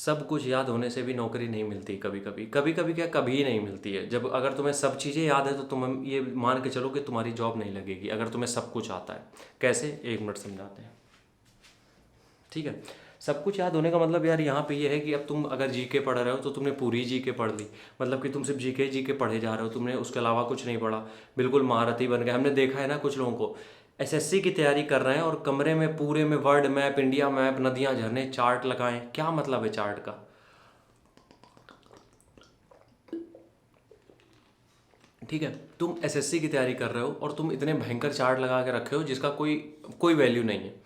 सब कुछ याद होने से भी नौकरी नहीं मिलती। कभी कभी, कभी कभी क्या, कभी ही नहीं मिलती है। जब अगर तुम्हें सब चीज़ें याद है तो तुम ये मान के चलो कि तुम्हारी जॉब नहीं लगेगी, अगर तुम्हें सब कुछ आता है। कैसे, एक मिनट समझाते हैं। ठीक है। सब कुछ याद होने का मतलब यार यहाँ पे ये है कि अब तुम अगर जीके पढ़ रहे हो तो तुमने पूरी जीके पढ़ ली, मतलब कि तुम सिर्फ जीके जीके पढ़े जा रहे हो, तुमने उसके अलावा कुछ नहीं पढ़ा, बिल्कुल महारथी बन गए। हमने देखा है ना कुछ लोगों को एसएससी की तैयारी कर रहे हैं और कमरे में पूरे में वर्ल्ड मैप, इंडिया मैप, नदियाँ झरने, चार्ट लगाएं। क्या मतलब है चार्ट का? ठीक है। तुम एसएससी की तैयारी कर रहे हो और तुम इतने भयंकर चार्ट लगा के रखे हो जिसका कोई कोई वैल्यू नहीं है।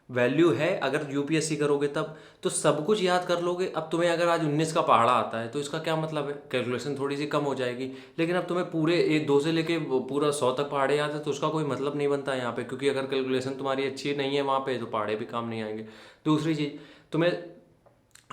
वैल्यू है अगर यूपीएससी करोगे तब, तो सब कुछ याद कर लोगे। अब तुम्हें अगर आज 19 का पहाड़ा आता है तो इसका क्या मतलब है, कैलकुलेशन थोड़ी सी कम हो जाएगी। लेकिन अब तुम्हें पूरे एक दो से लेके पूरा 100 तक पहाड़े याद है तो उसका कोई मतलब नहीं बनता है यहाँ पे, क्योंकि अगर कैलकुलेशन तुम्हारी अच्छी नहीं है वहाँ पे तो पहाड़े भी काम नहीं आएंगे। दूसरी चीज़, तुम्हें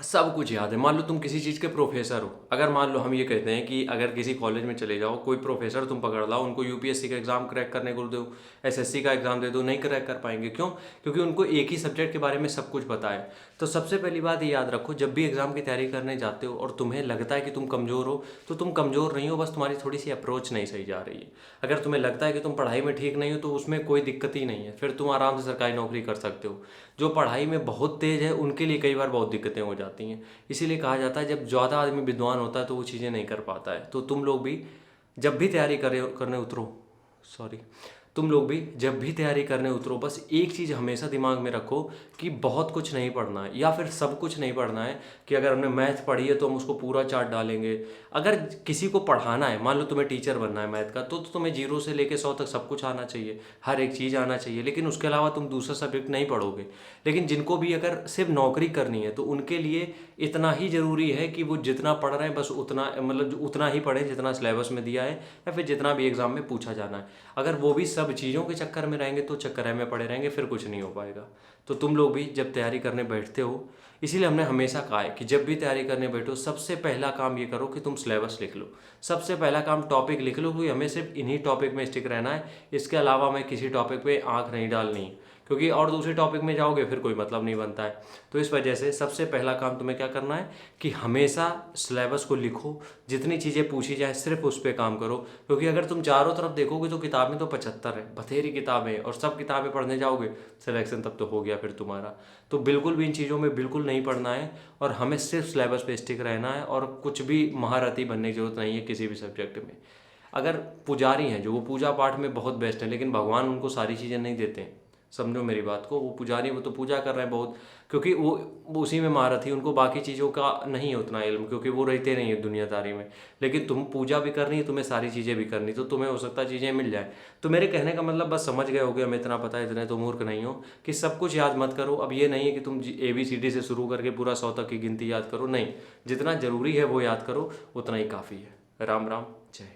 सब कुछ याद है। मान लो तुम किसी चीज़ के प्रोफेसर हो, अगर मान लो हम ये कहते हैं कि अगर किसी कॉलेज में चले जाओ, कोई प्रोफेसर तुम पकड़ लाओ, उनको यूपीएससी का एग्जाम क्रैक करने को दो, एसएससी का एग्जाम दे दो, नहीं क्रैक कर पाएंगे। क्यों? क्योंकि उनको एक ही सब्जेक्ट के बारे में सब कुछ पता है। तो सबसे पहली बात ये याद रखो, जब भी एग्जाम की तैयारी करने जाते हो और तुम्हें लगता है कि तुम कमज़ोर हो, तो तुम कमज़ोर नहीं हो, बस तुम्हारी थोड़ी सी अप्रोच नहीं सही जा रही है। अगर तुम्हें लगता है कि तुम पढ़ाई में ठीक नहीं हो तो उसमें कोई दिक्कत ही नहीं है, फिर तुम आराम से सरकारी नौकरी कर सकते हो। जो पढ़ाई में बहुत तेज़ है उनके लिए कई बार बहुत दिक्कतें हो जाती हैं। इसीलिए कहा जाता है जब ज़्यादा आदमी विद्वान होता है तो वो चीज़ें नहीं कर पाता है। तो तुम लोग भी जब भी तैयारी करने उतरो, सॉरी, तुम लोग भी जब भी तैयारी करने उतरो, बस एक चीज़ हमेशा दिमाग में रखो कि बहुत कुछ नहीं पढ़ना है या फिर सब कुछ नहीं पढ़ना है। कि अगर हमने मैथ पढ़ी है तो हम उसको पूरा चार्ट डालेंगे। अगर किसी को पढ़ाना है, मान लो तुम्हें टीचर बनना है मैथ का, तो तुम्हें 0 से लेकर 100 तक सब कुछ आना चाहिए, हर एक चीज़ आना चाहिए। लेकिन उसके अलावा तुम दूसरा सब्जेक्ट नहीं पढ़ोगे। लेकिन जिनको भी अगर सिर्फ नौकरी करनी है तो उनके लिए इतना ही ज़रूरी है कि वो जितना पढ़ रहे हैं बस उतना, मतलब उतना ही पढ़ें जितना सिलेबस में दिया है या फिर जितना भी एग्ज़ाम में पूछा जाना है। अगर वो भी सब चीज़ों के चक्कर में रहेंगे तो चक्कर में पड़े रहेंगे, फिर कुछ नहीं हो पाएगा। तो तुम लोग भी जब तैयारी करने बैठते हो, इसीलिए हमने हमेशा कहा है कि जब भी तैयारी करने बैठो सबसे पहला काम ये करो कि तुम सिलेबस लिख लो। सबसे पहला काम टॉपिक लिख लो कि हमें सिर्फ इन्हीं टॉपिक में स्टिक रहना है, इसके अलावा हमें किसी टॉपिक पे आँख नहीं डालनी, क्योंकि और दूसरे टॉपिक में जाओगे फिर कोई मतलब नहीं बनता है। तो इस वजह से सबसे पहला काम तुम्हें क्या करना है कि हमेशा सिलेबस को लिखो, जितनी चीज़ें पूछी जाए सिर्फ उस पर काम करो। क्योंकि अगर तुम चारों तरफ देखोगे तो किताबें तो 75 है, बथेरी किताबें, और सब किताबें पढ़ने जाओगे सिलेक्शन तब तो हो गया फिर तुम्हारा। तो बिल्कुल भी इन चीज़ों में बिल्कुल नहीं पढ़ना है और हमें सिर्फ सिलेबस पे स्टिक रहना है, और कुछ भी महारथी बनने की जरूरत नहीं है किसी भी सब्जेक्ट में। अगर पुजारी हैं जो वो पूजा पाठ में बहुत बेस्ट हैं, लेकिन भगवान उनको सारी चीज़ें नहीं देते हैं। समझो मेरी बात को, वो पुजारी वो तो पूजा कर रहे हैं बहुत, क्योंकि वो उसी में महारथी, उनको बाकी चीज़ों का नहीं है उतना इल्म, क्योंकि वो रहते नहीं है दुनियादारी में। लेकिन तुम पूजा भी करनी है, तुम्हें सारी चीज़ें भी करनी, तो तुम्हें हो सकता है चीज़ें मिल जाए। तो मेरे कहने का मतलब बस समझ गए होगे, हमें इतना पता है, इतने तो मूर्ख नहीं हो कि सब कुछ याद मत करो। अब ये नहीं है कि तुम ABCD से शुरू करके पूरा 100 तक की गिनती याद करो, नहीं, जितना ज़रूरी है वो याद करो, उतना ही काफ़ी है। राम राम, जय हिंद।